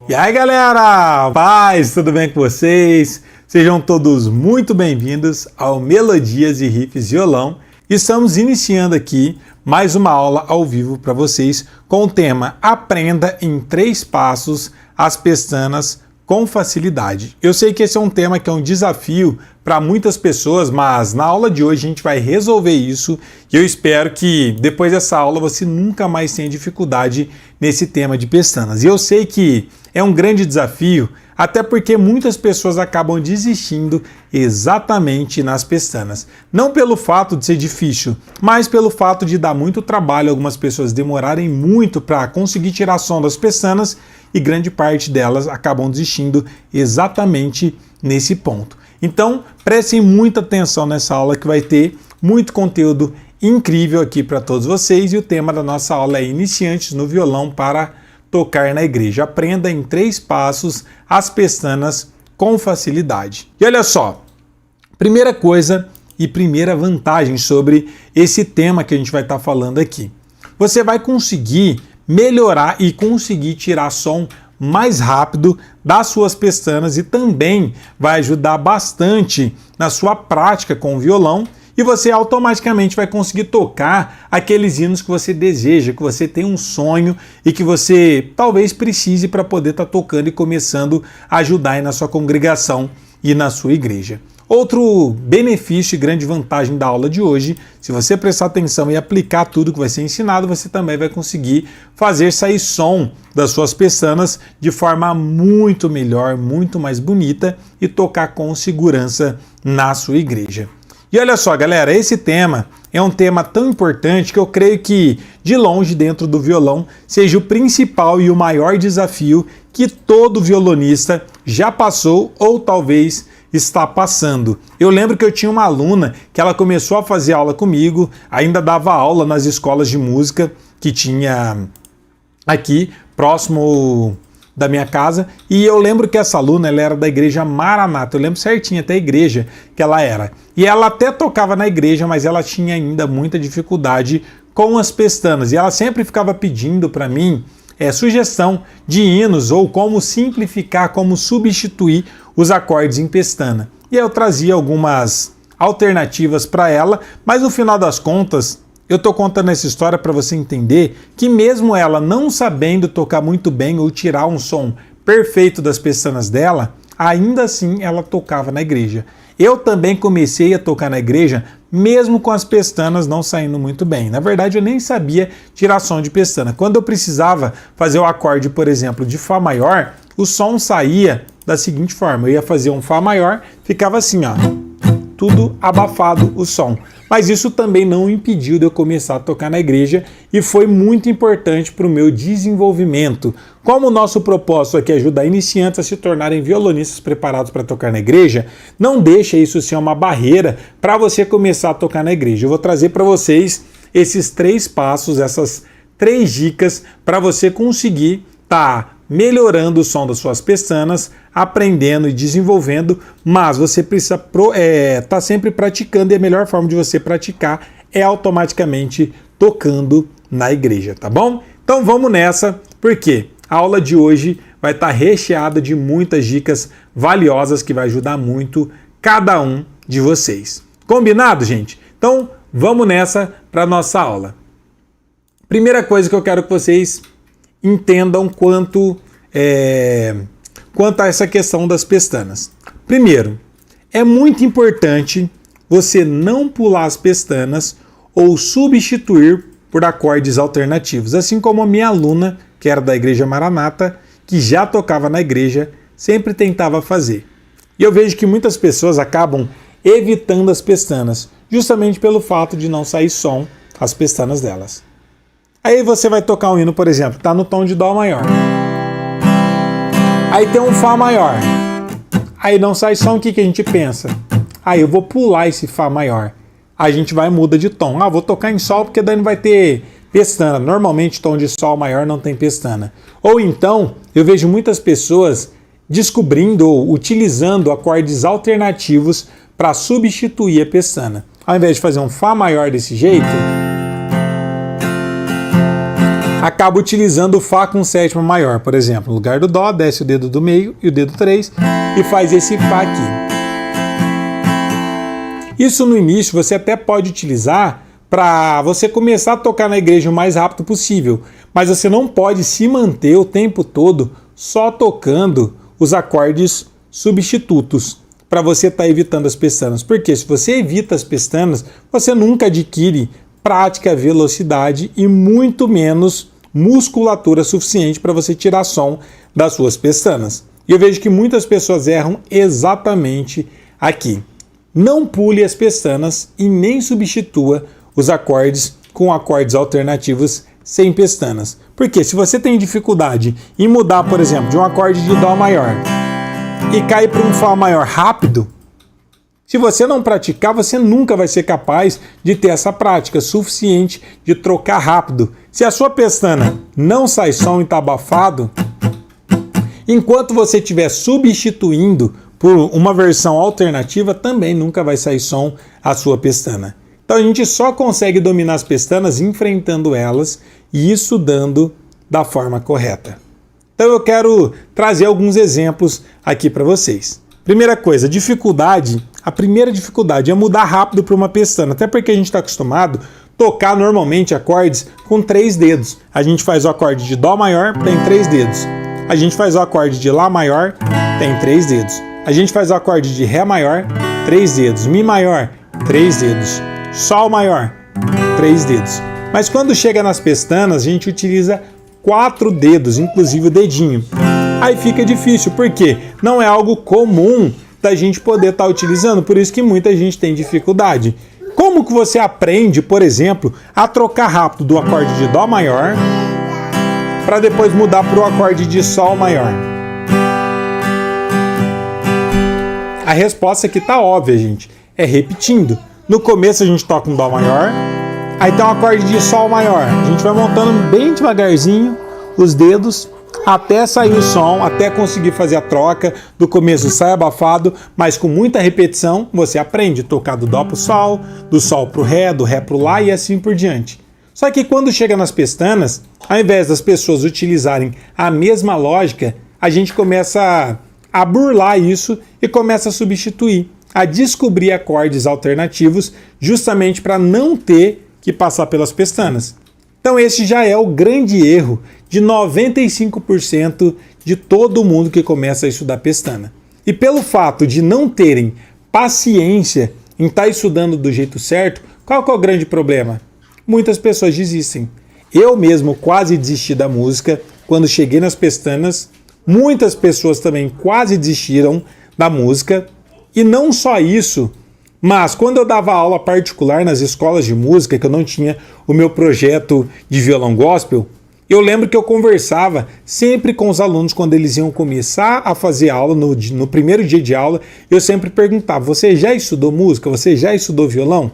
E aí galera, paz, tudo bem com vocês? Sejam todos muito bem-vindos ao Melodias e Riffs Violão. Estamos iniciando aqui mais uma aula ao vivo para vocês com o tema Aprenda em 3 passos as pestanas com facilidade. Eu sei que esse é um tema que é um desafio para muitas pessoas, mas na aula de hoje a gente vai resolver isso e eu espero que depois dessa aula você nunca mais tenha dificuldade nesse tema de pestanas. E eu sei que é um grande desafio, até porque muitas pessoas acabam desistindo exatamente nas pestanas. Não pelo fato de ser difícil, mas pelo fato de dar muito trabalho, algumas pessoas demorarem muito para conseguir tirar som das pestanas e grande parte delas acabam desistindo exatamente nesse ponto. Então, prestem muita atenção nessa aula que vai ter muito conteúdo incrível aqui para todos vocês e o tema da nossa aula é Iniciantes no Violão para Tocar na Igreja. Aprenda em 3 passos as pestanas com facilidade. E olha só, primeira coisa e primeira vantagem sobre esse tema que a gente vai estar falando aqui. Você vai conseguir melhorar e conseguir tirar som mais rápido das suas pestanas e também vai ajudar bastante na sua prática com o violão e você automaticamente vai conseguir tocar aqueles hinos que você deseja, que você tem um sonho e que você talvez precise para poder estar tocando e começando a ajudar aí na sua congregação e na sua igreja. Outro benefício e grande vantagem da aula de hoje, se você prestar atenção e aplicar tudo que vai ser ensinado, você também vai conseguir fazer sair som das suas pestanas de forma muito melhor, muito mais bonita e tocar com segurança na sua igreja. E olha só, galera, esse tema é um tema tão importante que eu creio que, de longe, dentro do violão, seja o principal e o maior desafio que todo violonista já passou ou talvez está passando. Eu lembro que eu tinha uma aluna que ela começou a fazer aula comigo, ainda dava aula nas escolas de música que tinha aqui próximo da minha casa, e eu lembro que essa aluna ela era da igreja Maranata, eu lembro certinho até a igreja que ela era, e ela até tocava na igreja, mas ela tinha ainda muita dificuldade com as pestanas, e ela sempre ficava pedindo para mim sugestão de hinos ou como simplificar, como substituir os acordes em pestana. E eu trazia algumas alternativas para ela, mas no final das contas, eu estou contando essa história para você entender que mesmo ela não sabendo tocar muito bem ou tirar um som perfeito das pestanas dela, ainda assim ela tocava na igreja. Eu também comecei a tocar na igreja mesmo com as pestanas não saindo muito bem. Na verdade, eu nem sabia tirar som de pestana. Quando eu precisava fazer o acorde, por exemplo, de Fá maior, o som saía da seguinte forma. Eu ia fazer um Fá maior, ficava assim, ó, tudo abafado o som. Mas isso também não impediu de eu começar a tocar na igreja e foi muito importante para o meu desenvolvimento. Como o nosso propósito aqui é ajudar iniciantes a se tornarem violonistas preparados para tocar na igreja, não deixa isso ser uma barreira para você começar a tocar na igreja. Eu vou trazer para vocês esses 3 passos, essas 3 dicas para você conseguir estar melhorando o som das suas pestanas, aprendendo e desenvolvendo, mas você precisa estar sempre praticando e a melhor forma de você praticar é automaticamente tocando na igreja, tá bom? Então vamos nessa, porque a aula de hoje vai estar recheada de muitas dicas valiosas que vai ajudar muito cada um de vocês. Combinado, gente? Então vamos nessa para a nossa aula. Primeira coisa que eu quero que vocês entendam quanto a essa questão das pestanas. Primeiro, é muito importante você não pular as pestanas ou substituir por acordes alternativos, assim como a minha aluna, que era da igreja Maranata, que já tocava na igreja, sempre tentava fazer. E eu vejo que muitas pessoas acabam evitando as pestanas, justamente pelo fato de não sair som as pestanas delas. Aí você vai tocar um hino, por exemplo, está no tom de Dó maior. Aí tem um Fá maior. Aí não sai som, o que a gente pensa? Aí eu vou pular esse Fá maior. A gente vai e muda de tom. Vou tocar em Sol porque daí não vai ter pestana. Normalmente tom de Sol maior não tem pestana. Ou então, eu vejo muitas pessoas descobrindo ou utilizando acordes alternativos para substituir a pestana. Ao invés de fazer um Fá maior desse jeito, acaba utilizando o Fá com sétima maior, por exemplo. No lugar do Dó, desce o dedo do meio e o dedo 3 e faz esse Fá aqui. Isso no início você até pode utilizar para você começar a tocar na igreja o mais rápido possível, mas você não pode se manter o tempo todo só tocando os acordes substitutos, para você estar evitando as pestanas. Porque se você evita as pestanas, você nunca adquire prática, velocidade e muito menos musculatura suficiente para você tirar som das suas pestanas. E eu vejo que muitas pessoas erram exatamente aqui. Não pule as pestanas e nem substitua os acordes com acordes alternativos sem pestanas. Porque se você tem dificuldade em mudar, por exemplo, de um acorde de Dó maior e cair para um Fá maior rápido, se você não praticar, você nunca vai ser capaz de ter essa prática suficiente de trocar rápido. Se a sua pestana não sai som e está abafado, enquanto você estiver substituindo por uma versão alternativa, também nunca vai sair som a sua pestana. Então a gente só consegue dominar as pestanas enfrentando elas e estudando da forma correta. Então eu quero trazer alguns exemplos aqui para vocês. Primeira coisa, a primeira dificuldade é mudar rápido para uma pestana, até porque a gente está acostumado a tocar normalmente acordes com 3 dedos. A gente faz o acorde de Dó maior, tem 3 dedos. A gente faz o acorde de Lá maior, tem 3 dedos. A gente faz o acorde de Ré maior, 3 dedos. Mi maior, 3 dedos. Sol maior, 3 dedos. Mas quando chega nas pestanas, a gente utiliza 4 dedos, inclusive o dedinho. Aí fica difícil, porque não é algo comum da gente poder estar utilizando, por isso que muita gente tem dificuldade. Como que você aprende, por exemplo, a trocar rápido do acorde de Dó maior para depois mudar para o acorde de Sol maior? A resposta aqui está óbvia, gente. É repetindo. No começo a gente toca um Dó maior, aí tem um acorde de Sol maior. A gente vai montando bem devagarzinho os dedos até sair o som, até conseguir fazer a troca. Do começo sai abafado, mas com muita repetição você aprende a tocar do Dó pro Sol, do Sol pro Ré, do Ré pro Lá e assim por diante. Só que quando chega nas pestanas, ao invés das pessoas utilizarem a mesma lógica, a gente começa a burlar isso e começa a substituir, a descobrir acordes alternativos justamente para não ter que passar pelas pestanas. Então esse já é o grande erro de 95% de todo mundo que começa a estudar pestana. E pelo fato de não terem paciência em estar estudando do jeito certo, qual que é o grande problema? Muitas pessoas desistem. Eu mesmo quase desisti da música quando cheguei nas pestanas. Muitas pessoas também quase desistiram da música. E não só isso, mas quando eu dava aula particular nas escolas de música, que eu não tinha o meu projeto de violão gospel, eu lembro que eu conversava sempre com os alunos quando eles iam começar a fazer aula, no primeiro dia de aula, eu sempre perguntava: você já estudou música? Você já estudou violão?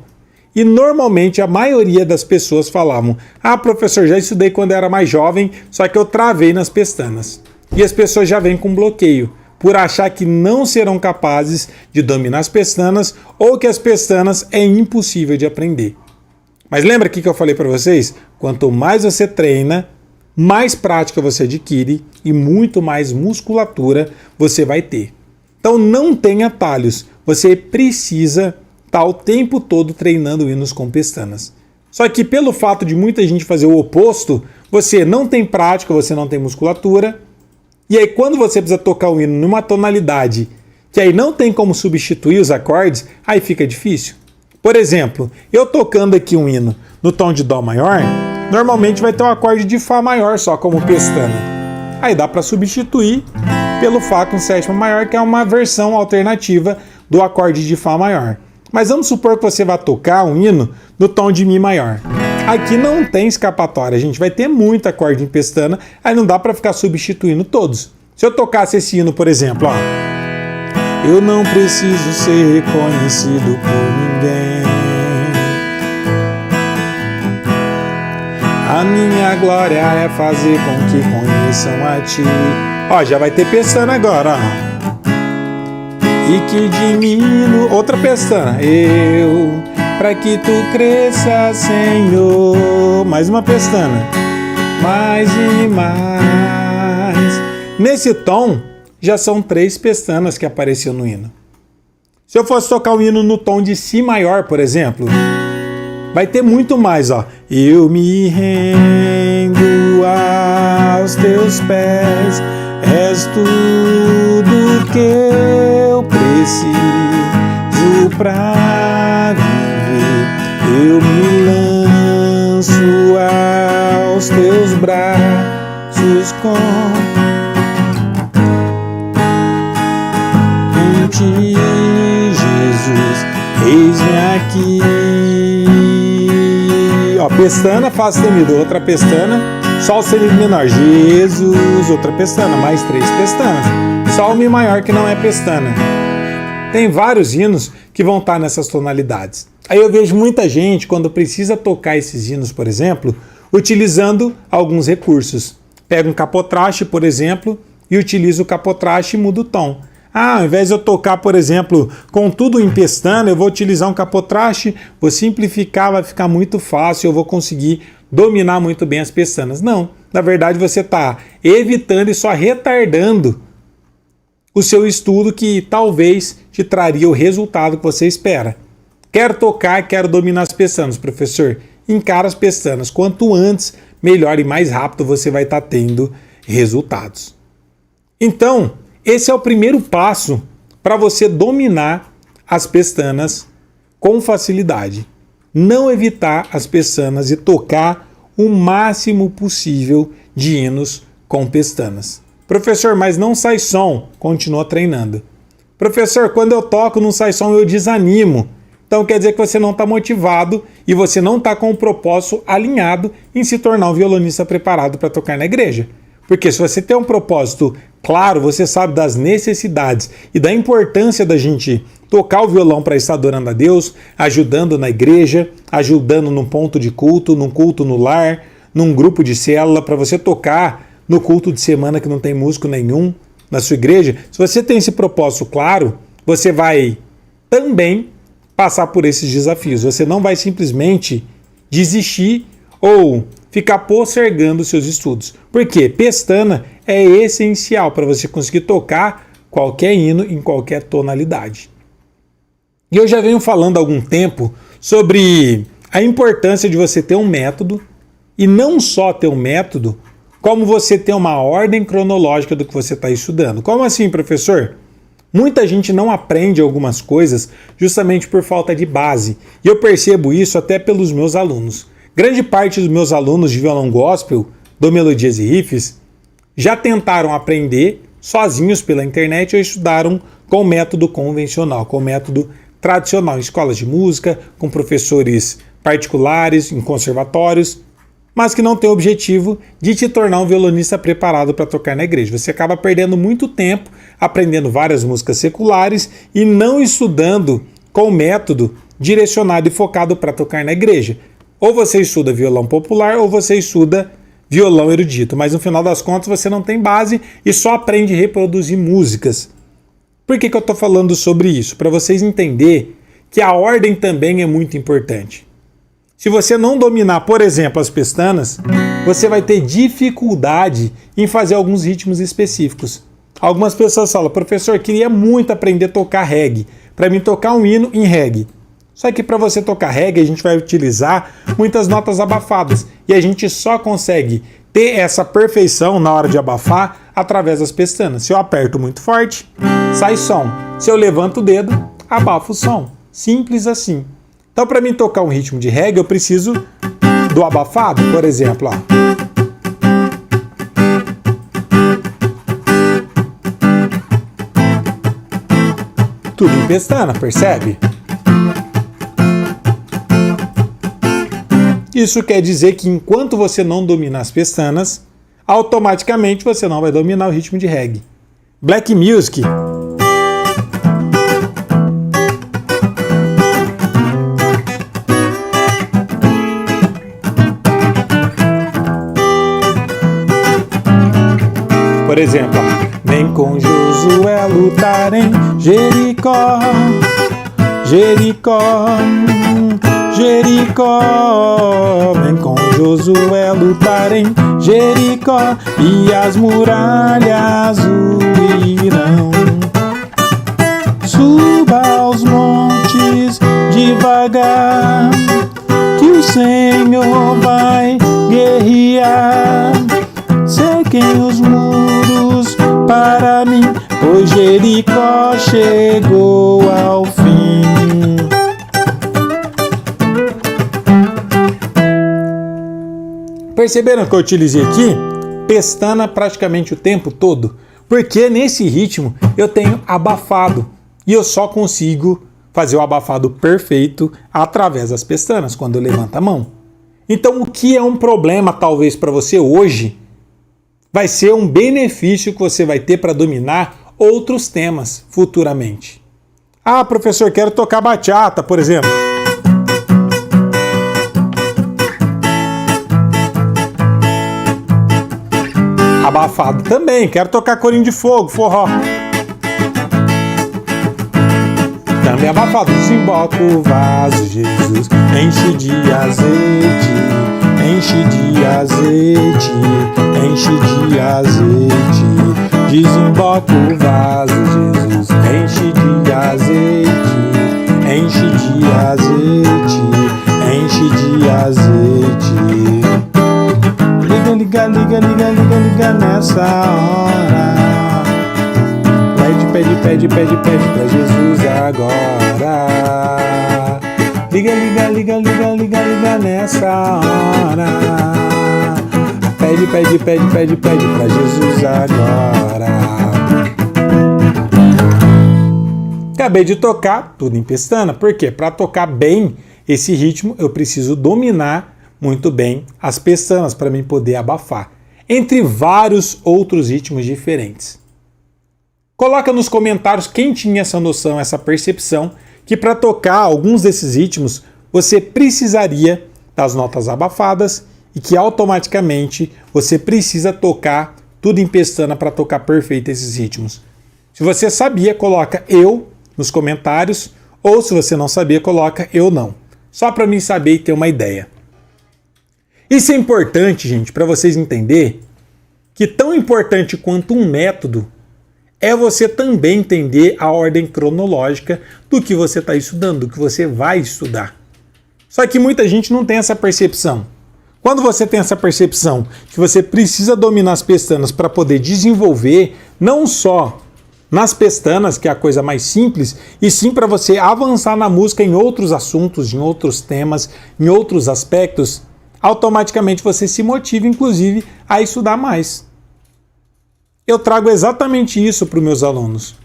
E normalmente a maioria das pessoas falavam: ah, professor, já estudei quando eu era mais jovem, só que eu travei nas pestanas. E as pessoas já vêm com bloqueio, por achar que não serão capazes de dominar as pestanas ou que as pestanas é impossível de aprender. Mas lembra aqui que eu falei para vocês? Quanto mais você treina, mais prática você adquire e muito mais musculatura você vai ter. Então não tem atalhos, você precisa estar o tempo todo treinando hinos com pestanas. Só que pelo fato de muita gente fazer o oposto, você não tem prática, você não tem musculatura. E aí quando você precisa tocar o hino numa tonalidade que aí não tem como substituir os acordes, aí fica difícil. Por exemplo, eu tocando aqui um hino no tom de Dó maior, normalmente vai ter um acorde de Fá maior só como pestana. Aí dá para substituir pelo Fá com sétima maior, que é uma versão alternativa do acorde de Fá maior. Mas vamos supor que você vai tocar um hino no tom de Mi maior. Aqui não tem escapatória, a gente vai ter muito acorde em pestana, aí não dá para ficar substituindo todos. Se eu tocasse esse hino, por exemplo, ó, eu não preciso ser reconhecido por ninguém, a minha glória é fazer com que conheçam a Ti. Ó, já vai ter pestana agora, ó. E que diminua, outra pestana, para que Tu cresça, Senhor. Mais uma pestana. mais e mais. Nesse tom, já são 3 pestanas que apareciam no hino. Se eu fosse tocar o hino no tom de Si maior, por exemplo, vai ter muito mais, ó. Eu me rendo aos teus pés, és tudo que eu preciso pra viver. Eu me lanço aos teus braços com ti, Jesus, eis-me aqui. Ó, pestana, Fá sustenido, outra pestana, Sol sustenido menor, Jesus, outra pestana, mais 3 pestanas. Sol Mi maior, que não é pestana. Tem vários hinos que vão estar nessas tonalidades. Aí eu vejo muita gente, quando precisa tocar esses hinos, por exemplo, utilizando alguns recursos. Pega um capotraste, por exemplo, e utiliza o capotraste e muda o tom. Ao invés de eu tocar, por exemplo, com tudo em pestana, eu vou utilizar um capotraste, vou simplificar, vai ficar muito fácil, eu vou conseguir dominar muito bem as pestanas. Não, na verdade você está evitando e só retardando o seu estudo que talvez te traria o resultado que você espera. Quero tocar, quero dominar as pestanas, professor. Encara as pestanas. Quanto antes, melhor e mais rápido você vai estar tendo resultados. Então, esse é o primeiro passo para você dominar as pestanas com facilidade. Não evitar as pestanas e tocar o máximo possível de hinos com pestanas. Professor, mas não sai som. Continua treinando. Professor, quando eu toco não sai som, eu desanimo. Então quer dizer que você não está motivado e você não está com o propósito alinhado em se tornar um violonista preparado para tocar na igreja. Porque se você tem um propósito claro, você sabe das necessidades e da importância da gente tocar o violão para estar adorando a Deus, ajudando na igreja, ajudando num ponto de culto, num culto no lar, num grupo de célula, para você tocar no culto de semana que não tem músico nenhum na sua igreja. Se você tem esse propósito claro, você vai também passar por esses desafios. Você não vai simplesmente desistir ou ficar postergando os seus estudos. Por quê? Pestana é essencial para você conseguir tocar qualquer hino em qualquer tonalidade. E eu já venho falando há algum tempo sobre a importância de você ter um método, e não só ter um método, como você ter uma ordem cronológica do que você está estudando. Como assim, professor? Muita gente não aprende algumas coisas justamente por falta de base. E eu percebo isso até pelos meus alunos. Grande parte dos meus alunos de violão gospel, do Melodias e Riffs, já tentaram aprender sozinhos pela internet ou estudaram com método convencional, com método tradicional, em escolas de música, com professores particulares, em conservatórios, mas que não tem o objetivo de te tornar um violonista preparado para tocar na igreja. Você acaba perdendo muito tempo aprendendo várias músicas seculares e não estudando com método direcionado e focado para tocar na igreja. Ou você estuda violão popular ou você estuda violão erudito, mas no final das contas você não tem base e só aprende a reproduzir músicas. Por que eu estou falando sobre isso? Para vocês entenderem que a ordem também é muito importante. Se você não dominar, por exemplo, as pestanas, você vai ter dificuldade em fazer alguns ritmos específicos. Algumas pessoas falam, professor, queria muito aprender a tocar reggae, para mim tocar um hino em reggae. Só que para você tocar reggae, a gente vai utilizar muitas notas abafadas. E a gente só consegue ter essa perfeição na hora de abafar através das pestanas. Se eu aperto muito forte, sai som. Se eu levanto o dedo, abafo o som. Simples assim. Então, para mim tocar um ritmo de reggae, eu preciso do abafado, por exemplo. Ó. Tudo em pestana, percebe? Isso quer dizer que enquanto você não dominar as pestanas, automaticamente você não vai dominar o ritmo de reggae. Black Music. Por exemplo, vem com Josué lutar em Jericó, Jericó, Jericó. Vem com Josué lutar em Jericó e as muralhas ruirão. Suba aos montes devagar, que o Senhor vai guerrear. Cerquem os muros para mim, pois Jericó chegou ao fim. Perceberam que eu utilizei aqui pestana praticamente o tempo todo? Porque nesse ritmo eu tenho abafado e eu só consigo fazer o abafado perfeito através das pestanas, quando eu levanto a mão. Então o que é um problema talvez para você hoje vai ser um benefício que você vai ter para dominar outros temas futuramente. Ah, professor, quero tocar bachata, por exemplo. Abafado também, quero tocar corinho de fogo, forró. Também abafado. Desemboca o vaso, Jesus, enche de azeite, enche de azeite, enche de azeite. Desemboca o vaso, Jesus, enche de azeite, enche de azeite, enche de azeite. Liga, liga, liga, liga, liga nessa hora. Pede pra Jesus agora. Liga, liga, liga, liga, liga, liga nessa hora. Pede pra Jesus agora. Acabei de tocar tudo em pestana, porque para tocar bem esse ritmo eu preciso dominar muito bem as pestanas para mim poder abafar, entre vários outros ritmos diferentes. Coloca nos comentários quem tinha essa noção, essa percepção, que para tocar alguns desses ritmos você precisaria das notas abafadas e que automaticamente você precisa tocar tudo em pestana para tocar perfeito esses ritmos. Se você sabia, coloca eu nos comentários, ou se você não sabia, coloca eu não. Só para mim saber e ter uma ideia. Isso é importante, gente, para vocês entenderem que tão importante quanto um método é você também entender a ordem cronológica do que você está estudando, do que você vai estudar. Só que muita gente não tem essa percepção. Quando você tem essa percepção que você precisa dominar as pestanas para poder desenvolver, não só nas pestanas, que é a coisa mais simples, e sim para você avançar na música em outros assuntos, em outros temas, em outros aspectos, automaticamente você se motiva, inclusive, a estudar mais. Eu trago exatamente isso para os meus alunos.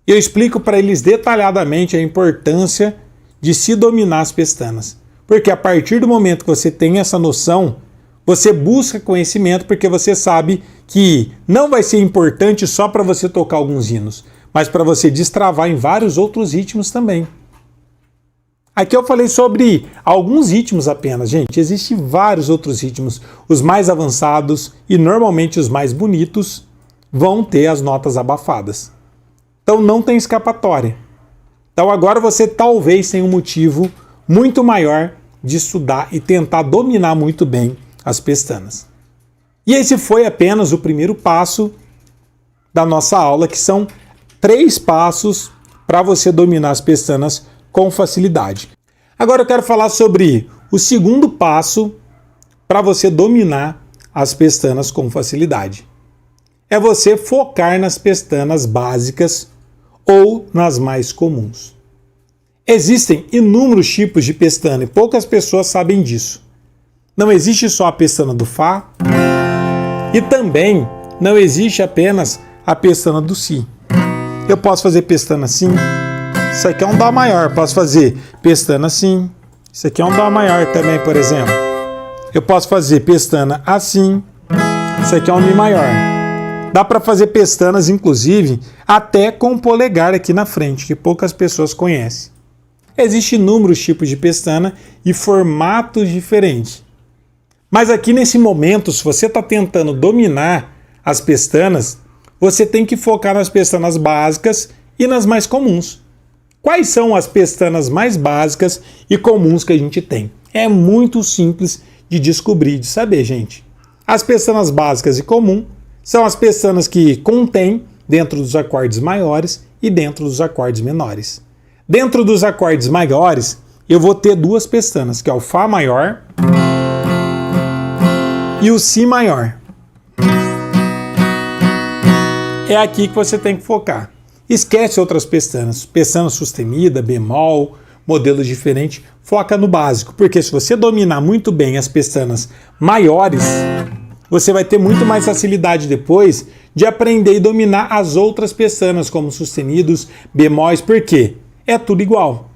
Eu explico para eles detalhadamente a importância de se dominar as pestanas. Porque a partir do momento que você tem essa noção, você busca conhecimento porque você sabe que não vai ser importante só para você tocar alguns hinos, mas para você destravar em vários outros ritmos também. Aqui eu falei sobre alguns ritmos apenas, gente. Existem vários outros ritmos. Os mais avançados e normalmente os mais bonitos vão ter as notas abafadas. Então não tem escapatória. Então agora você talvez tenha um motivo muito maior de estudar e tentar dominar muito bem as pestanas. E esse foi apenas o primeiro passo da nossa aula, que são 3 passos para você dominar as pestanas com facilidade. Agora eu quero falar sobre o segundo passo para você dominar as pestanas com facilidade. É você focar nas pestanas básicas ou nas mais comuns. Existem inúmeros tipos de pestana e poucas pessoas sabem disso. Não existe só a pestana do Fá e também não existe apenas a pestana do Si. Eu posso fazer pestana assim. Isso aqui é um Dó maior, posso fazer pestana assim. Isso aqui é um Dó maior também, por exemplo. Eu posso fazer pestana assim. Isso aqui é um Mi maior. Dá para fazer pestanas, inclusive, até com o polegar aqui na frente, que poucas pessoas conhecem. Existem inúmeros tipos de pestana e formatos diferentes. Mas aqui nesse momento, se você está tentando dominar as pestanas, você tem que focar nas pestanas básicas e nas mais comuns. Quais são as pestanas mais básicas e comuns que a gente tem? É muito simples de descobrir, de saber, gente. As pestanas básicas e comuns são as pestanas que contêm dentro dos acordes maiores e dentro dos acordes menores. Dentro dos acordes maiores, eu vou ter duas pestanas, que é o Fá maior e o Si maior. É aqui que você tem que focar. Esquece outras pestanas. Pestana sustenida, bemol, modelo diferente. Foca no básico, porque se você dominar muito bem as pestanas maiores, você vai ter muito mais facilidade depois de aprender e dominar as outras pestanas, como sustenidos, bemóis, porque é tudo igual.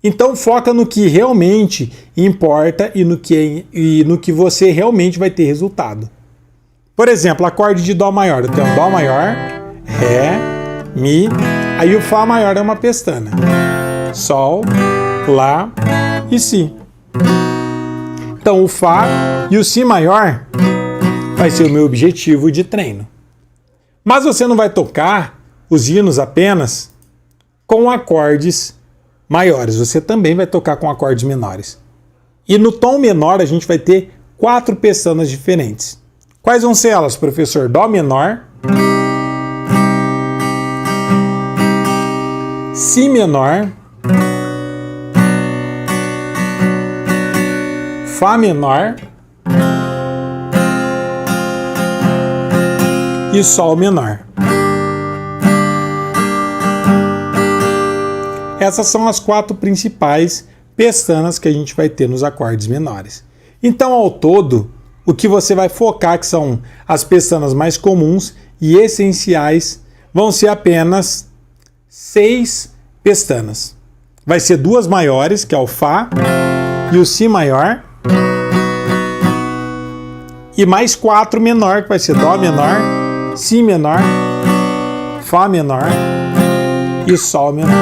Então foca no que realmente importa e no que você realmente vai ter resultado. Por exemplo, acorde de Dó maior. Eu tenho Dó maior, Ré, Mi, aí o Fá maior é uma pestana. Sol, Lá e Si. Então o Fá e o Si maior vai ser o meu objetivo de treino. Mas você não vai tocar os hinos apenas com acordes maiores, você também vai tocar com acordes menores. E no tom menor a gente vai ter 4 pestanas diferentes. Quais vão ser elas, professor? Dó menor, Si menor, Fá menor e Sol menor. Essas são as 4 principais pestanas que a gente vai ter nos acordes menores. Então, ao todo, o que você vai focar, que são as pestanas mais comuns e essenciais, vão ser apenas 6 pestanas. Vai ser 2 maiores, que é o Fá e o Si maior, e mais 4 menor, que vai ser Dó menor, Si menor, Fá menor e Sol menor.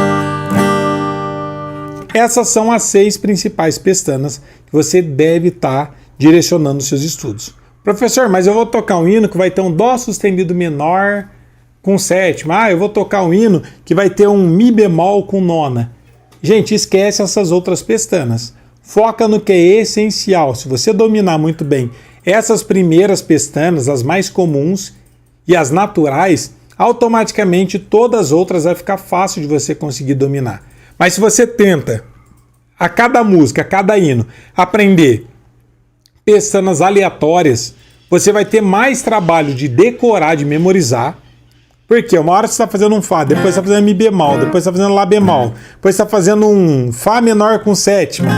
Essas são as 6 principais pestanas que você deve estar direcionando os seus estudos. Professor, mas eu vou tocar um hino que vai ter um Dó sustenido menor com sétima. Eu vou tocar um hino que vai ter um Mi bemol com nona. Gente, esquece essas outras pestanas. Foca no que é essencial. Se você dominar muito bem essas primeiras pestanas, as mais comuns e as naturais, automaticamente todas as outras vai ficar fácil de você conseguir dominar. Mas se você tenta, a cada música, a cada hino, aprender pestanas aleatórias, você vai ter mais trabalho de decorar, de memorizar. Porque uma hora você está fazendo um Fá, depois você está fazendo Mi bemol, depois você está fazendo Lá bemol, depois você está fazendo um Fá menor com sétima,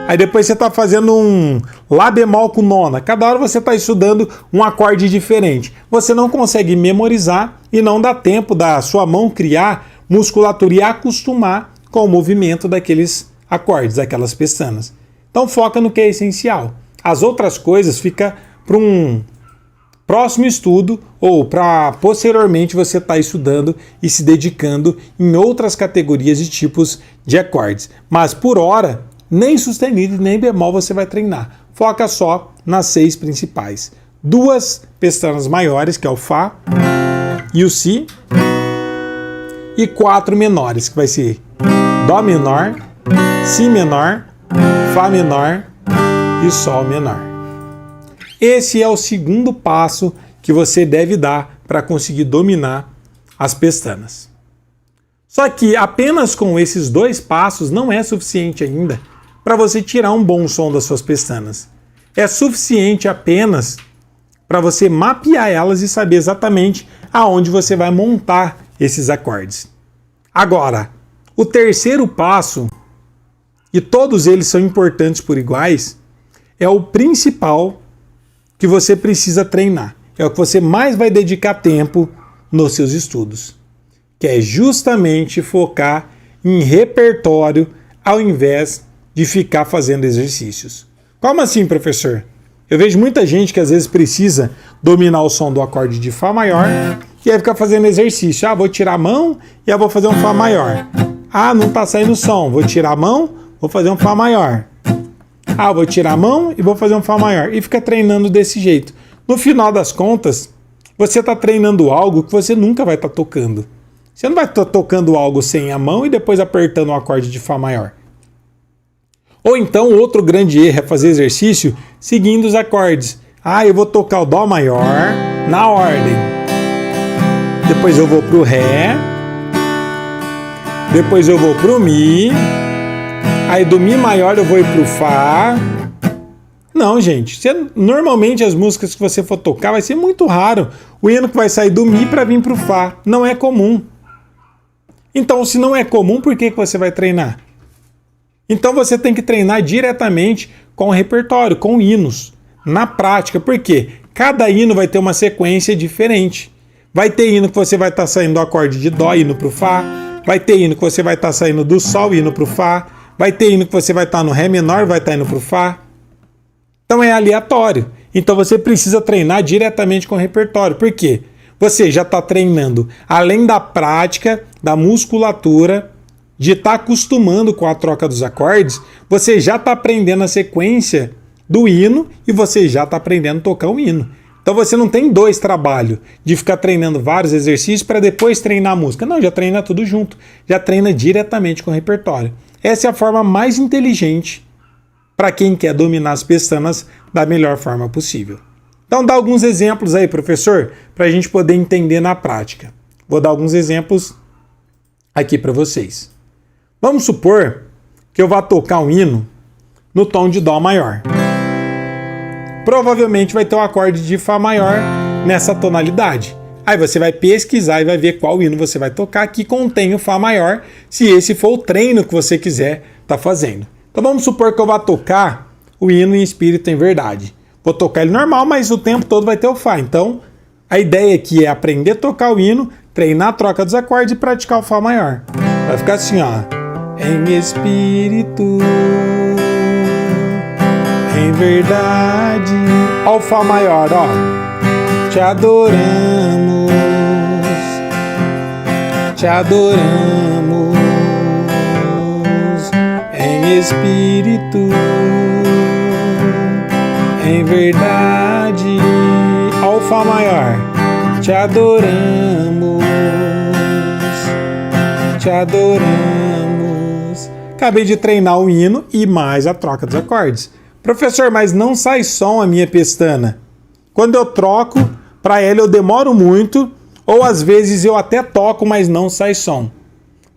aí depois você está fazendo um Lá bemol com nona. Cada hora você está estudando um acorde diferente. Você não consegue memorizar e não dá tempo da sua mão criar musculatura e acostumar com o movimento daqueles acordes, daquelas pestanas. Então foca no que é essencial. As outras coisas fica para um próximo estudo ou para posteriormente você estar estudando e se dedicando em outras categorias e tipos de acordes. Mas por hora, nem sustenido nem bemol você vai treinar. Foca só nas 6 principais. 2 pestanas maiores, que é o Fá e o Si, e 4 menores, que vai ser Dó menor, Si menor, Fá menor e Sol menor. Esse é o segundo passo que você deve dar para conseguir dominar as pestanas. Só que apenas com esses 2 passos não é suficiente ainda para você tirar um bom som das suas pestanas. É suficiente apenas para você mapear elas e saber exatamente aonde você vai montar esses acordes. Agora, o terceiro passo, e todos eles são importantes por iguais, é o principal que você precisa treinar. É o que você mais vai dedicar tempo nos seus estudos, que é justamente focar em repertório ao invés de ficar fazendo exercícios. Como assim, professor? Eu vejo muita gente que às vezes precisa dominar o som do acorde de Fá maior e aí fica fazendo exercício. Vou tirar a mão e aí vou fazer um Fá maior. Não tá saindo o som. Vou tirar a mão, vou fazer um Fá maior. Vou tirar a mão e vou fazer um Fá maior. E fica treinando desse jeito. No final das contas, você está treinando algo que você nunca vai estar tocando. Você não vai estar tocando algo sem a mão e depois apertando o acorde de Fá maior. Ou então, outro grande erro é fazer exercício seguindo os acordes. Eu vou tocar o Dó maior na ordem. Depois eu vou pro Ré. Depois eu vou pro Mi. Aí do Mi maior eu vou ir pro Fá. Não, gente. Normalmente as músicas que você for tocar vai ser muito raro o hino que vai sair do Mi para vir pro Fá. Não é comum. Então, se não é comum, por que você vai treinar? Então você tem que treinar diretamente com o repertório, com hinos, na prática. Por quê? Cada hino vai ter uma sequência diferente. Vai ter hino que você vai estar saindo do acorde de Dó indo para o Fá. Vai ter hino que você vai estar saindo do Sol indo para o Fá. Vai ter hino que você vai estar no Ré menor e vai estar indo para o Fá. Então é aleatório. Então você precisa treinar diretamente com o repertório. Por quê? Você já está treinando, além da prática, da musculatura, de estar acostumando com a troca dos acordes, você já está aprendendo a sequência do hino e você já está aprendendo a tocar o hino. Então você não tem dois trabalhos de ficar treinando vários exercícios para depois treinar a música. Não, já treina tudo junto. Já treina diretamente com o repertório. Essa é a forma mais inteligente para quem quer dominar as pestanas da melhor forma possível. Então dá alguns exemplos aí, professor, para a gente poder entender na prática. Vou dar alguns exemplos aqui para vocês. Vamos supor que eu vá tocar um hino no tom de Dó maior. Provavelmente vai ter um acorde de Fá maior nessa tonalidade. Aí você vai pesquisar e vai ver qual hino você vai tocar que contém o Fá maior, se esse for o treino que você quiser estar fazendo. Então vamos supor que eu vá tocar o hino em Espírito em Verdade. Vou tocar ele normal, mas o tempo todo vai ter o Fá. Então a ideia aqui é aprender a tocar o hino, treinar a troca dos acordes e praticar o Fá maior. Vai ficar assim, ó. Em espírito, em verdade. Ó o Fá maior, ó. Te adoramos, te adoramos. Em espírito, em verdade. Ó o Fá maior. Te adoramos, te adoramos. Acabei de treinar o hino e mais a troca dos acordes. Professor, mas não sai som a minha pestana. Quando eu troco, para ela eu demoro muito, ou às vezes eu até toco, mas não sai som.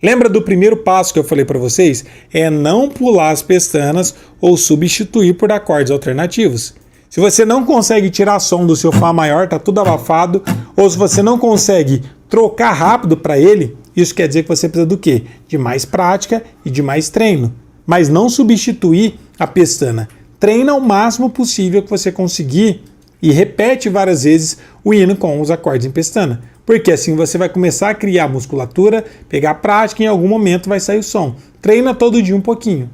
Lembra do primeiro passo que eu falei para vocês? É não pular as pestanas ou substituir por acordes alternativos. Se você não consegue tirar som do seu Fá maior, tá tudo abafado, ou se você não consegue trocar rápido para ele, isso quer dizer que você precisa do quê? De mais prática e de mais treino. Mas não substituir a pestana. Treina o máximo possível que você conseguir e repete várias vezes o hino com os acordes em pestana. Porque assim você vai começar a criar musculatura, pegar prática e em algum momento vai sair o som. Treina todo dia um pouquinho.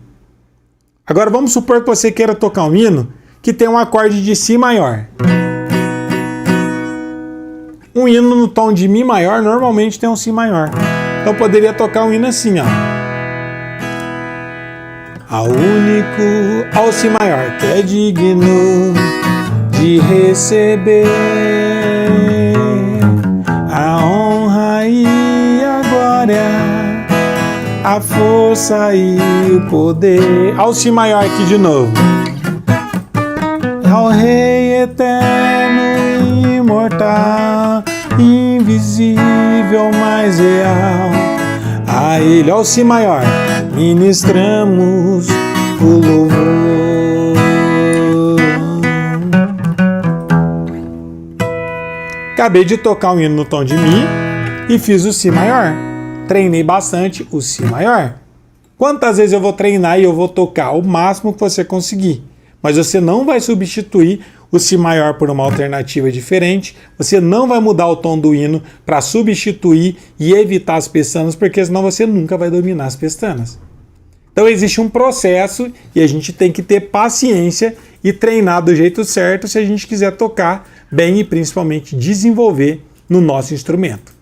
Agora vamos supor que você queira tocar um hino que tem um acorde de Si maior. Um hino no tom de Mi maior normalmente tem um Si maior. Então poderia tocar um hino assim, ó. Ao único, ao Si maior, que é digno de receber a honra e a glória, a força e o poder. Ao Si maior aqui de novo. Ao Rei eterno e imortal, invisível, mas real, a Ele, ao Si maior, ministramos o louvor. Acabei de tocar um hino no tom de Mi e fiz o Si maior. Treinei bastante o Si maior. Quantas vezes eu vou treinar e eu vou tocar o máximo que você conseguir? Mas você não vai substituir o Si maior por uma alternativa diferente, você não vai mudar o tom do hino para substituir e evitar as pestanas, porque senão você nunca vai dominar as pestanas. Então existe um processo e a gente tem que ter paciência e treinar do jeito certo se a gente quiser tocar bem e principalmente desenvolver no nosso instrumento.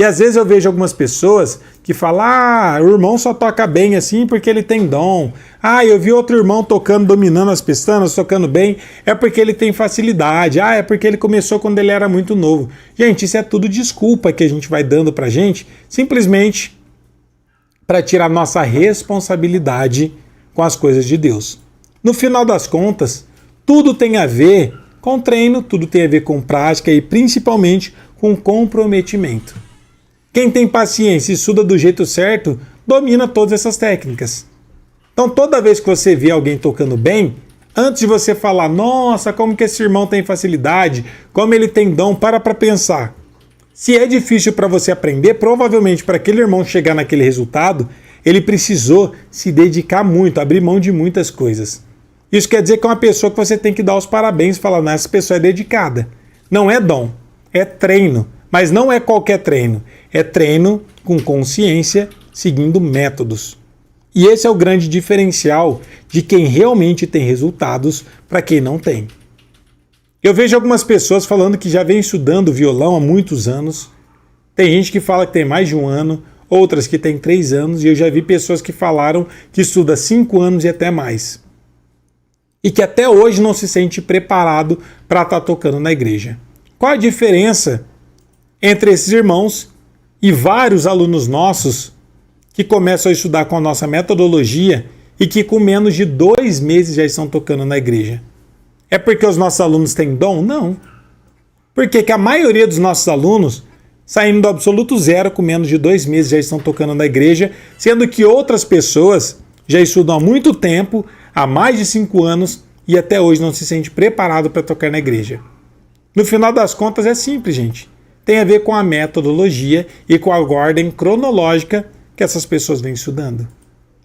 E às vezes eu vejo algumas pessoas que falam: ah, o irmão só toca bem assim porque ele tem dom. Ah, eu vi outro irmão tocando, dominando as pestanas, tocando bem, é porque ele tem facilidade. Ah, é porque ele começou quando ele era muito novo. Gente, isso é tudo desculpa que a gente vai dando pra gente, simplesmente para tirar nossa responsabilidade com as coisas de Deus. No final das contas, tudo tem a ver com treino, tudo tem a ver com prática e principalmente com comprometimento. Quem tem paciência e estuda do jeito certo, domina todas essas técnicas. Então toda vez que você vê alguém tocando bem, antes de você falar: nossa, como que esse irmão tem facilidade, como ele tem dom, para pensar. Se é difícil para você aprender, provavelmente para aquele irmão chegar naquele resultado, ele precisou se dedicar muito, abrir mão de muitas coisas. Isso quer dizer que é uma pessoa que você tem que dar os parabéns e falar: não, essa pessoa é dedicada. Não é dom, é treino. Mas não é qualquer treino. É treino com consciência, seguindo métodos. E esse é o grande diferencial de quem realmente tem resultados para quem não tem. Eu vejo algumas pessoas falando que já vem estudando violão há muitos anos. Tem gente que fala que tem mais de 1 ano, outras que tem 3 anos, e eu já vi pessoas que falaram que estuda 5 anos e até mais. E que até hoje não se sente preparado para estar tocando na igreja. Qual a diferença entre esses irmãos e vários alunos nossos que começam a estudar com a nossa metodologia e que com menos de 2 meses já estão tocando na igreja? É porque os nossos alunos têm dom? Não. Porque que a maioria dos nossos alunos, saindo do absoluto zero, com menos de 2 meses já estão tocando na igreja, sendo que outras pessoas já estudam há muito tempo, há mais de 5 anos, e até hoje não se sente preparado para tocar na igreja. No final das contas é simples, gente. Tem a ver com a metodologia e com a ordem cronológica que essas pessoas vêm estudando.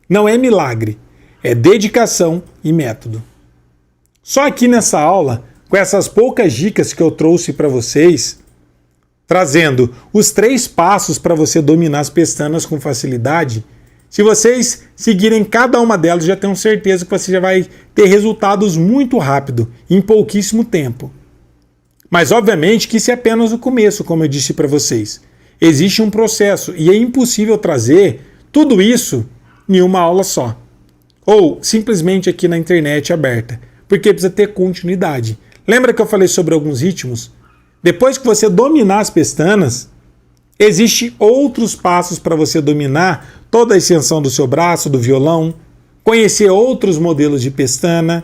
Não é milagre, é dedicação e método. Só aqui nessa aula, com essas poucas dicas que eu trouxe para vocês, trazendo os 3 passos para você dominar as pestanas com facilidade, se vocês seguirem cada uma delas, já tenho certeza que você já vai ter resultados muito rápido, em pouquíssimo tempo. Mas obviamente que isso é apenas o começo, como eu disse para vocês. Existe um processo e é impossível trazer tudo isso em uma aula só. Ou simplesmente aqui na internet aberta, porque precisa ter continuidade. Lembra que eu falei sobre alguns ritmos? Depois que você dominar as pestanas, existem outros passos para você dominar toda a extensão do seu braço, do violão, conhecer outros modelos de pestana,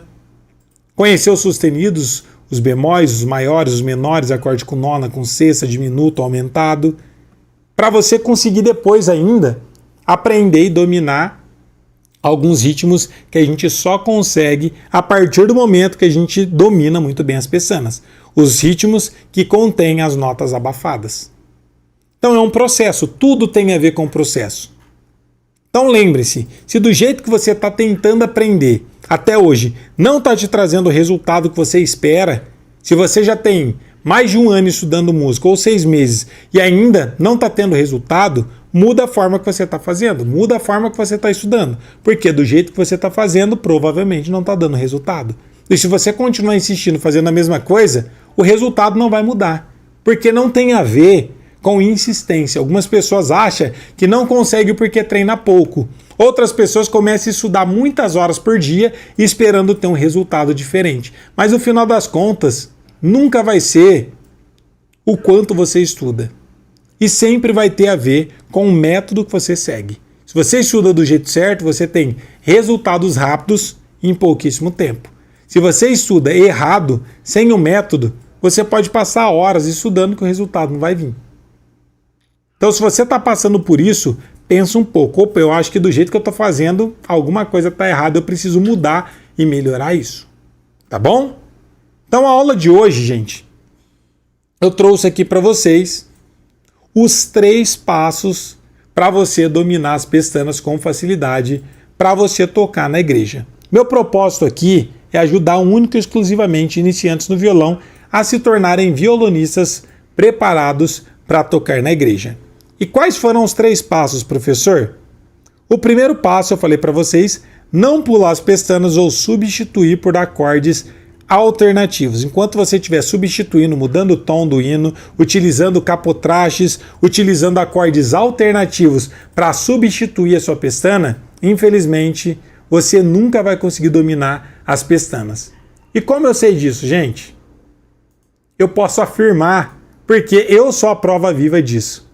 conhecer os sustenidos, os bemóis, os maiores, os menores, acorde com nona, com sexta, diminuto, aumentado, para você conseguir depois ainda aprender e dominar alguns ritmos que a gente só consegue a partir do momento que a gente domina muito bem as pestanas. Os ritmos que contêm as notas abafadas. Então é um processo, tudo tem a ver com o processo. Então lembre-se, se do jeito que você está tentando aprender até hoje não está te trazendo o resultado que você espera, se você já tem mais de 1 ano estudando música ou 6 meses e ainda não está tendo resultado, muda a forma que você está fazendo, muda a forma que você está estudando, porque do jeito que você está fazendo provavelmente não está dando resultado. E se você continuar insistindo fazendo a mesma coisa, o resultado não vai mudar, porque não tem a ver com insistência. Algumas pessoas acham que não consegue porque treina pouco. Outras pessoas começam a estudar muitas horas por dia esperando ter um resultado diferente. Mas no final das contas, nunca vai ser o quanto você estuda. E sempre vai ter a ver com o método que você segue. Se você estuda do jeito certo, você tem resultados rápidos em pouquíssimo tempo. Se você estuda errado, sem o método, você pode passar horas estudando que o resultado não vai vir. Então, se você está passando por isso, pensa um pouco. Opa, eu acho que do jeito que eu estou fazendo, alguma coisa está errada, eu preciso mudar e melhorar isso. Tá bom? Então, a aula de hoje, gente, eu trouxe aqui para vocês os 3 passos para você dominar as pestanas com facilidade, para você tocar na igreja. Meu propósito aqui é ajudar única e exclusivamente iniciantes no violão a se tornarem violonistas preparados para tocar na igreja. E quais foram os 3 passos, professor? O primeiro passo, eu falei para vocês, não pular as pestanas ou substituir por acordes alternativos. Enquanto você estiver substituindo, mudando o tom do hino, utilizando capotrastes, utilizando acordes alternativos para substituir a sua pestana, infelizmente, você nunca vai conseguir dominar as pestanas. E como eu sei disso, gente? Eu posso afirmar, porque eu sou a prova viva disso.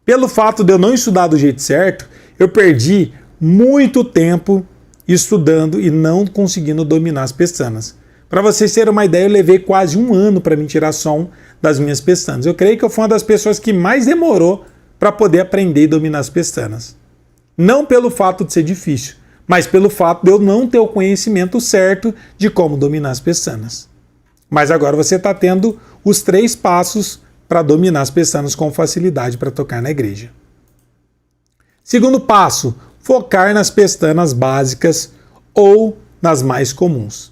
Pelo fato de eu não estudar do jeito certo, eu perdi muito tempo estudando e não conseguindo dominar as pestanas. Para vocês terem uma ideia, eu levei quase 1 ano para me tirar som das minhas pestanas. Eu creio que eu fui uma das pessoas que mais demorou para poder aprender e dominar as pestanas. Não pelo fato de ser difícil, mas pelo fato de eu não ter o conhecimento certo de como dominar as pestanas. Mas agora você está tendo os 3 passos para dominar as pestanas com facilidade para tocar na igreja. Segundo passo, focar nas pestanas básicas ou nas mais comuns.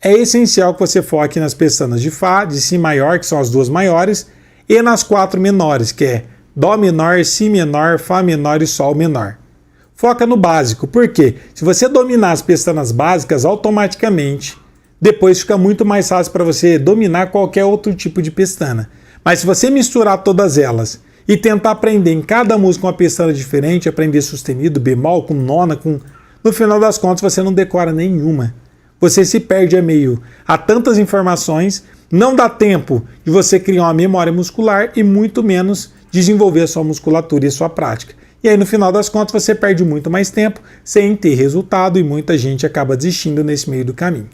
É essencial que você foque nas pestanas de Fá, de Si maior, que são as 2 maiores, e nas 4 menores, que é Dó menor, Si menor, Fá menor e Sol menor. Foca no básico, porque se você dominar as pestanas básicas, automaticamente, depois fica muito mais fácil para você dominar qualquer outro tipo de pestana. Mas se você misturar todas elas e tentar aprender em cada música uma pestana diferente, aprender sustenido, bemol, com nona, no final das contas você não decora nenhuma. Você se perde a meio a tantas informações, não dá tempo de você criar uma memória muscular e muito menos desenvolver a sua musculatura e a sua prática. E aí no final das contas você perde muito mais tempo sem ter resultado e muita gente acaba desistindo nesse meio do caminho.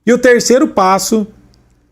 E o terceiro passo,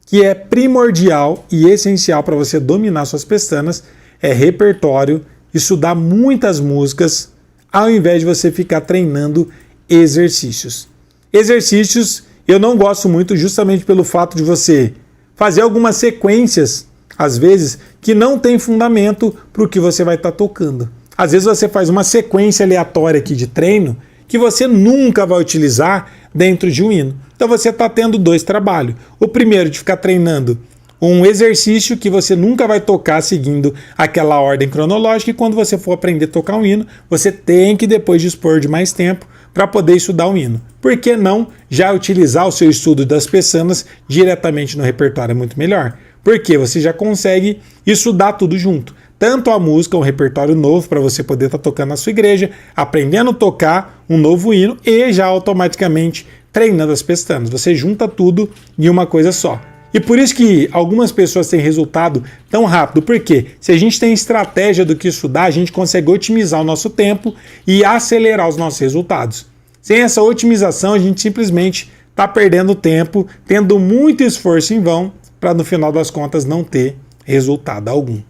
que é primordial e essencial para você dominar suas pestanas, é repertório, estudar muitas músicas, ao invés de você ficar treinando exercícios. Exercícios eu não gosto muito justamente pelo fato de você fazer algumas sequências, às vezes, que não tem fundamento para o que você vai estar tocando. Às vezes você faz uma sequência aleatória aqui de treino que você nunca vai utilizar dentro de um hino. Então você está tendo 2 trabalhos. O primeiro de ficar treinando um exercício que você nunca vai tocar seguindo aquela ordem cronológica, e quando você for aprender a tocar um hino, você tem que depois dispor de mais tempo para poder estudar um hino. Por que não já utilizar o seu estudo das pestanas diretamente no repertório? É muito melhor. Porque você já consegue estudar tudo junto. Tanto a música, um repertório novo para você poder estar tocando na sua igreja, aprendendo a tocar um novo hino e já automaticamente treinando as pestanas. Você junta tudo em uma coisa só. E por isso que algumas pessoas têm resultado tão rápido, porque se a gente tem estratégia do que estudar, a gente consegue otimizar o nosso tempo e acelerar os nossos resultados. Sem essa otimização, a gente simplesmente está perdendo tempo, tendo muito esforço em vão, para no final das contas não ter resultado algum.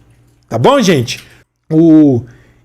Tá bom, gente? O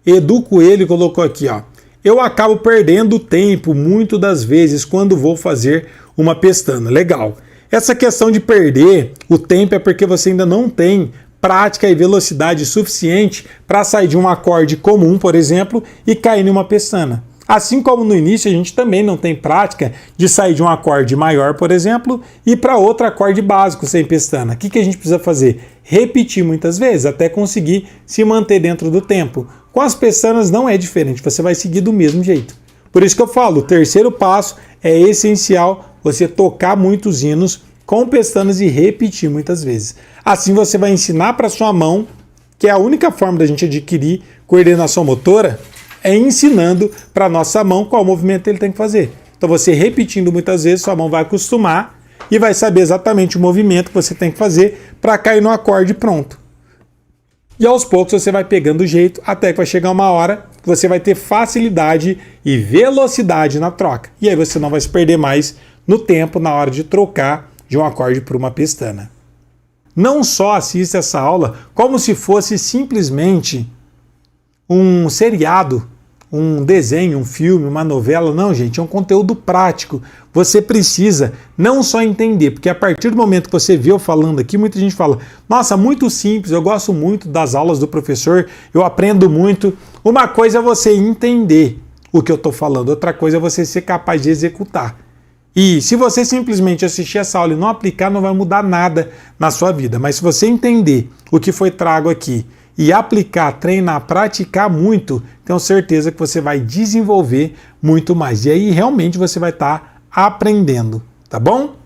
Edu Coelho colocou aqui, ó. Eu acabo perdendo tempo muito das vezes quando vou fazer uma pestana. Legal. Essa questão de perder o tempo é porque você ainda não tem prática e velocidade suficiente para sair de um acorde comum, por exemplo, e cair em uma pestana. Assim como no início a gente também não tem prática de sair de um acorde maior, por exemplo, e para outro acorde básico sem pestana. O que a gente precisa fazer? Repetir muitas vezes até conseguir se manter dentro do tempo. Com as pestanas não é diferente, você vai seguir do mesmo jeito. Por isso que eu falo, o terceiro passo é essencial você tocar muitos hinos com pestanas e repetir muitas vezes. Assim você vai ensinar para sua mão, que é a única forma da gente adquirir coordenação motora, é ensinando para a nossa mão qual movimento ele tem que fazer. Então você repetindo muitas vezes, sua mão vai acostumar e vai saber exatamente o movimento que você tem que fazer para cair no acorde pronto. E aos poucos você vai pegando o jeito até que vai chegar uma hora que você vai ter facilidade e velocidade na troca. E aí você não vai se perder mais no tempo na hora de trocar de um acorde para uma pestana. Não só assista essa aula como se fosse simplesmente um seriado, um desenho, um filme, uma novela. Não, gente, é um conteúdo prático. Você precisa não só entender, porque a partir do momento que você vê eu falando aqui, muita gente fala, nossa, muito simples, eu gosto muito das aulas do professor, eu aprendo muito. Uma coisa é você entender o que eu estou falando, outra coisa é você ser capaz de executar. E se você simplesmente assistir essa aula e não aplicar, não vai mudar nada na sua vida. Mas se você entender o que foi trago aqui e aplicar, treinar, praticar muito, tenho certeza que você vai desenvolver muito mais. E aí realmente você vai estar aprendendo, tá bom?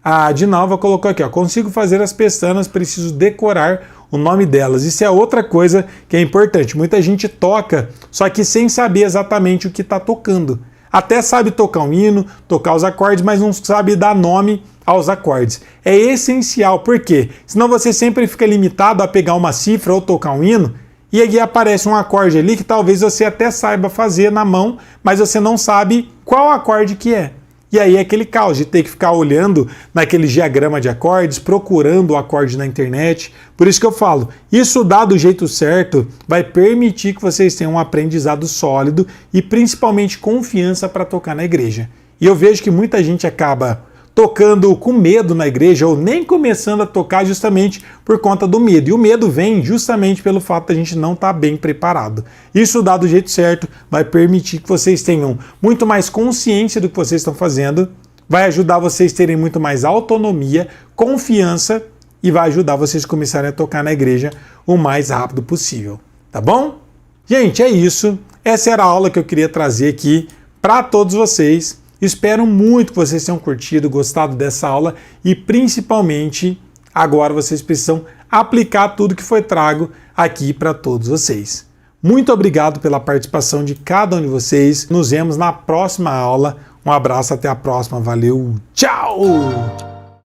A Dinalva colocou aqui, ó, consigo fazer as pestanas, preciso decorar o nome delas. Isso é outra coisa que é importante. Muita gente toca, só que sem saber exatamente o que está tocando. Até sabe tocar um hino, tocar os acordes, mas não sabe dar nome aos acordes. É essencial, por quê? Senão você sempre fica limitado a pegar uma cifra ou tocar um hino, e aí aparece um acorde ali que talvez você até saiba fazer na mão, mas você não sabe qual acorde que é. E aí é aquele caos de ter que ficar olhando naquele diagrama de acordes, procurando o acorde na internet. Por isso que eu falo, isso dado do jeito certo vai permitir que vocês tenham um aprendizado sólido e principalmente confiança para tocar na igreja. E eu vejo que muita gente acaba tocando com medo na igreja ou nem começando a tocar justamente por conta do medo. E o medo vem justamente pelo fato de a gente não estar bem preparado. Isso dado do jeito certo vai permitir que vocês tenham muito mais consciência do que vocês estão fazendo, vai ajudar vocês a terem muito mais autonomia, confiança e vai ajudar vocês a começarem a tocar na igreja o mais rápido possível. Tá bom? Gente, é isso. Essa era a aula que eu queria trazer aqui para todos vocês. Espero muito que vocês tenham curtido, gostado dessa aula e principalmente agora vocês precisam aplicar tudo que foi trago aqui para todos vocês. Muito obrigado pela participação de cada um de vocês. Nos vemos na próxima aula. Um abraço, até a próxima. Valeu, tchau!